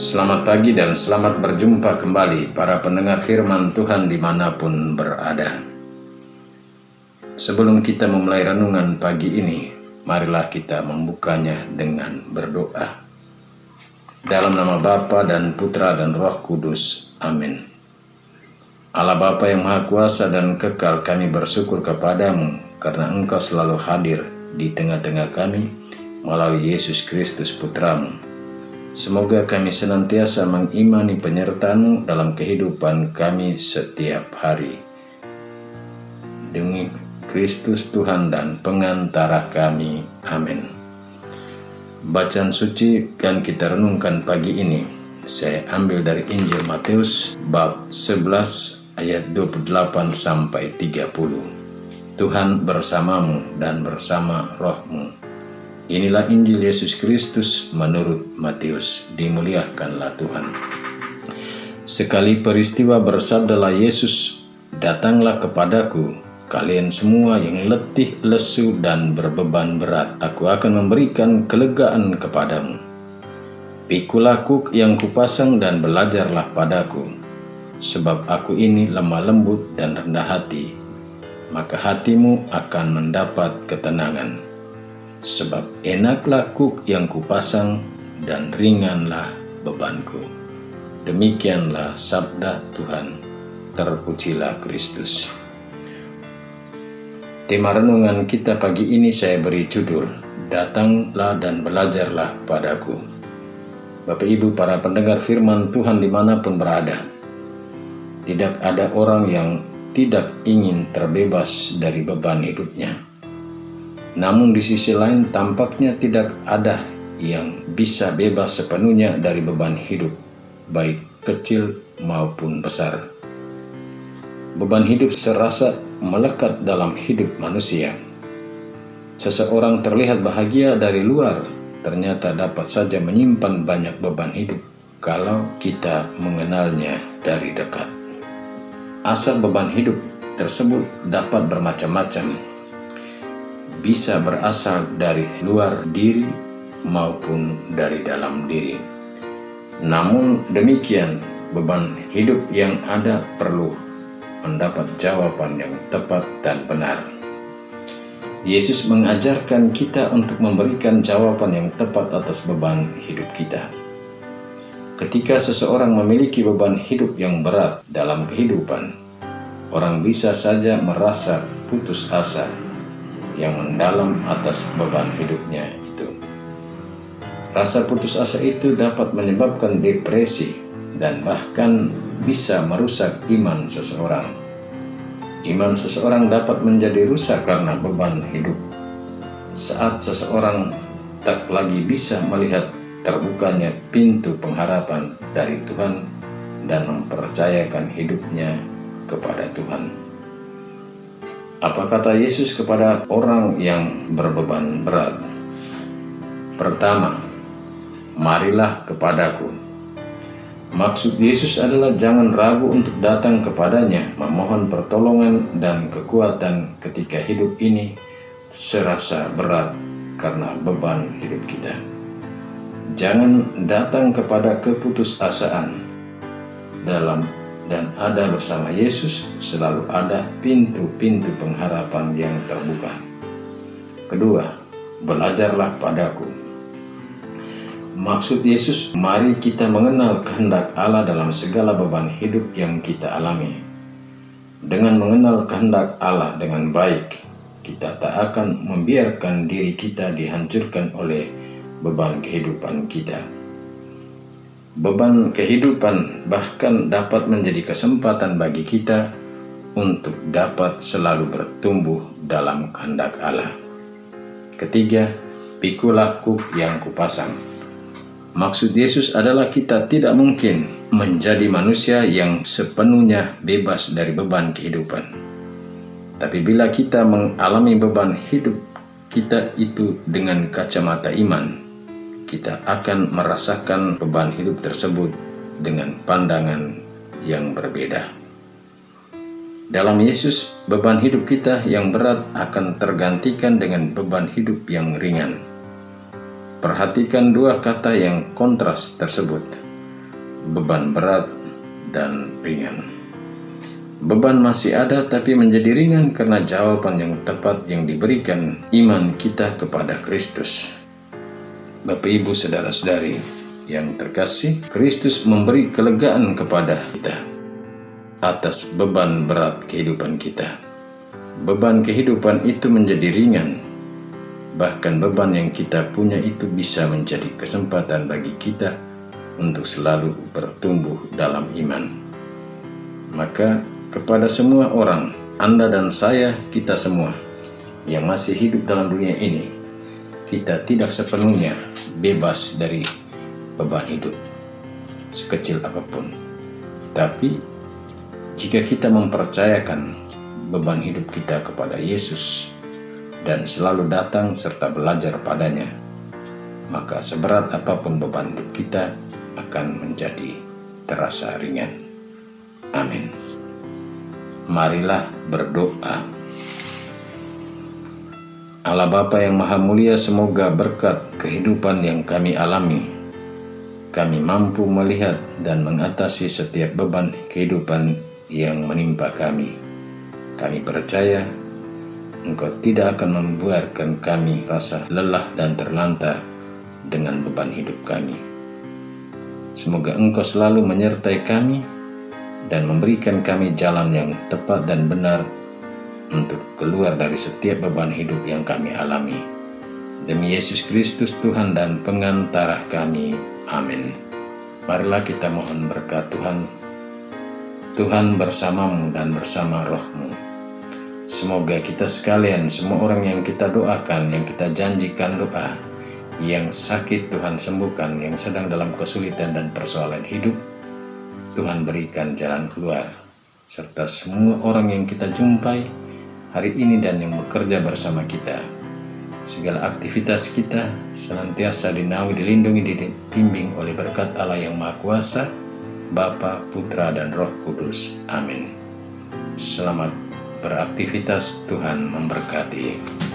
Selamat pagi dan selamat berjumpa kembali para pendengar firman Tuhan dimanapun berada. Sebelum kita memulai renungan pagi ini, marilah kita membukanya dengan berdoa. Dalam nama Bapa dan Putra dan Roh Kudus. Amin. Allah Bapa yang Maha Kuasa dan Kekal, kami bersyukur kepadamu karena Engkau selalu hadir di tengah-tengah kami melalui Yesus Kristus Putramu. Semoga kami senantiasa mengimani penyertaan-Mu dalam kehidupan kami setiap hari. Demi Kristus Tuhan dan pengantara kami. Amin. Bacaan suci yang kita renungkan pagi ini, saya ambil dari Injil Matius bab 11 ayat 28 sampai 30. Tuhan bersamamu dan bersama rohmu. Inilah Injil Yesus Kristus menurut Matius. Dimuliakanlah Tuhan. Sekali peristiwa bersabdalah Yesus, "Datanglah kepadaku, kalian semua yang letih, lesu, dan berbeban berat. Aku akan memberikan kelegaan kepadamu. Pikulah kuk yang kupasang dan belajarlah padaku, sebab aku ini lemah lembut dan rendah hati, maka hatimu akan mendapat ketenangan. Sebab enaklah kuk yang kupasang dan ringanlah bebanku." Demikianlah sabda Tuhan. Terpujilah Kristus. Tema renungan kita pagi ini saya beri judul, "Datanglah dan belajarlah padaku." Bapak Ibu para pendengar firman Tuhan dimanapun berada, tidak ada orang yang tidak ingin terbebas dari beban hidupnya. Namun di sisi lain tampaknya tidak ada yang bisa bebas sepenuhnya dari beban hidup, baik kecil maupun besar. Beban hidup serasa melekat dalam hidup manusia. Seseorang terlihat bahagia dari luar, ternyata dapat saja menyimpan banyak beban hidup kalau kita mengenalnya dari dekat. Asal beban hidup tersebut dapat bermacam-macam. Bisa berasal dari luar diri maupun dari dalam diri. Namun demikian, beban hidup yang ada perlu mendapat jawaban yang tepat dan benar. Yesus mengajarkan kita untuk memberikan jawaban yang tepat atas beban hidup kita. Ketika seseorang memiliki beban hidup yang berat dalam kehidupan, orang bisa saja merasa putus asa yang mendalam atas beban hidupnya itu. Rasa putus asa itu dapat menyebabkan depresi dan bahkan bisa merusak iman seseorang. Iman seseorang dapat menjadi rusak karena beban hidup. Saat seseorang tak lagi bisa melihat terbukanya pintu pengharapan dari Tuhan dan mempercayakan hidupnya kepada Tuhan. Apa kata Yesus kepada orang yang berbeban berat? Pertama, marilah kepadaku. Maksud Yesus adalah jangan ragu untuk datang kepadanya, memohon pertolongan dan kekuatan ketika hidup ini serasa berat karena beban hidup kita. Jangan datang kepada keputusasaan dan ada bersama Yesus selalu ada pintu-pintu pengharapan yang terbuka. Kedua, belajarlah padaku. Maksud Yesus, mari kita mengenal kehendak Allah dalam segala beban hidup yang kita alami. Dengan mengenal kehendak Allah dengan baik, kita tak akan membiarkan diri kita dihancurkan oleh beban kehidupan kita. Beban kehidupan bahkan dapat menjadi kesempatan bagi kita untuk dapat selalu bertumbuh dalam kehendak Allah. Ketiga, pikulah kuk yang kupasang. Maksud Yesus adalah kita tidak mungkin menjadi manusia yang sepenuhnya bebas dari beban kehidupan. Tapi bila kita mengalami beban hidup kita itu dengan kacamata iman, kita akan merasakan beban hidup tersebut dengan pandangan yang berbeda. Dalam Yesus, beban hidup kita yang berat akan tergantikan dengan beban hidup yang ringan. Perhatikan dua kata yang kontras tersebut. beban berat, dan ringan. Beban masih ada tapi menjadi ringan karena jawaban yang tepat yang diberikan iman kita kepada Kristus. Bapak, Ibu, saudara-saudari yang terkasih, Kristus memberi kelegaan kepada kita atas beban berat kehidupan kita. Beban kehidupan itu menjadi ringan. Bahkan beban yang kita punya itu bisa menjadi kesempatan bagi kita untuk selalu bertumbuh dalam iman. Maka kepada semua orang, Anda dan saya, kita semua yang masih hidup dalam dunia ini, kita tidak sepenuhnya bebas dari beban hidup, sekecil apapun. Tapi jika kita mempercayakan beban hidup kita kepada Yesus dan selalu datang serta belajar padanya, maka seberat apapun beban hidup kita akan menjadi terasa ringan. Amin. Marilah berdoa. Allah Bapa yang Maha Mulia, semoga berkat kehidupan yang kami alami, kami mampu melihat dan mengatasi setiap beban kehidupan yang menimpa kami. Kami percaya Engkau tidak akan membiarkan kami rasa lelah dan terlantar dengan beban hidup kami. Semoga Engkau selalu menyertai kami dan memberikan kami jalan yang tepat dan benar untuk keluar dari setiap beban hidup yang kami alami. Demi Yesus Kristus Tuhan dan pengantara kami. Amin. Marilah kita mohon berkat Tuhan. Tuhan bersamamu dan bersama rohmu. Semoga kita sekalian, semua orang yang kita doakan, yang kita janjikan doa, yang sakit Tuhan sembuhkan, yang sedang dalam kesulitan dan persoalan hidup, Tuhan berikan jalan keluar. Serta semua orang yang kita jumpai hari ini dan yang bekerja bersama kita, segala aktivitas kita senantiasa dinaungi, dilindungi, dibimbing oleh berkat Allah yang Maha Kuasa, Bapa, Putra, dan Roh Kudus. Amin. Selamat beraktivitas, Tuhan memberkati.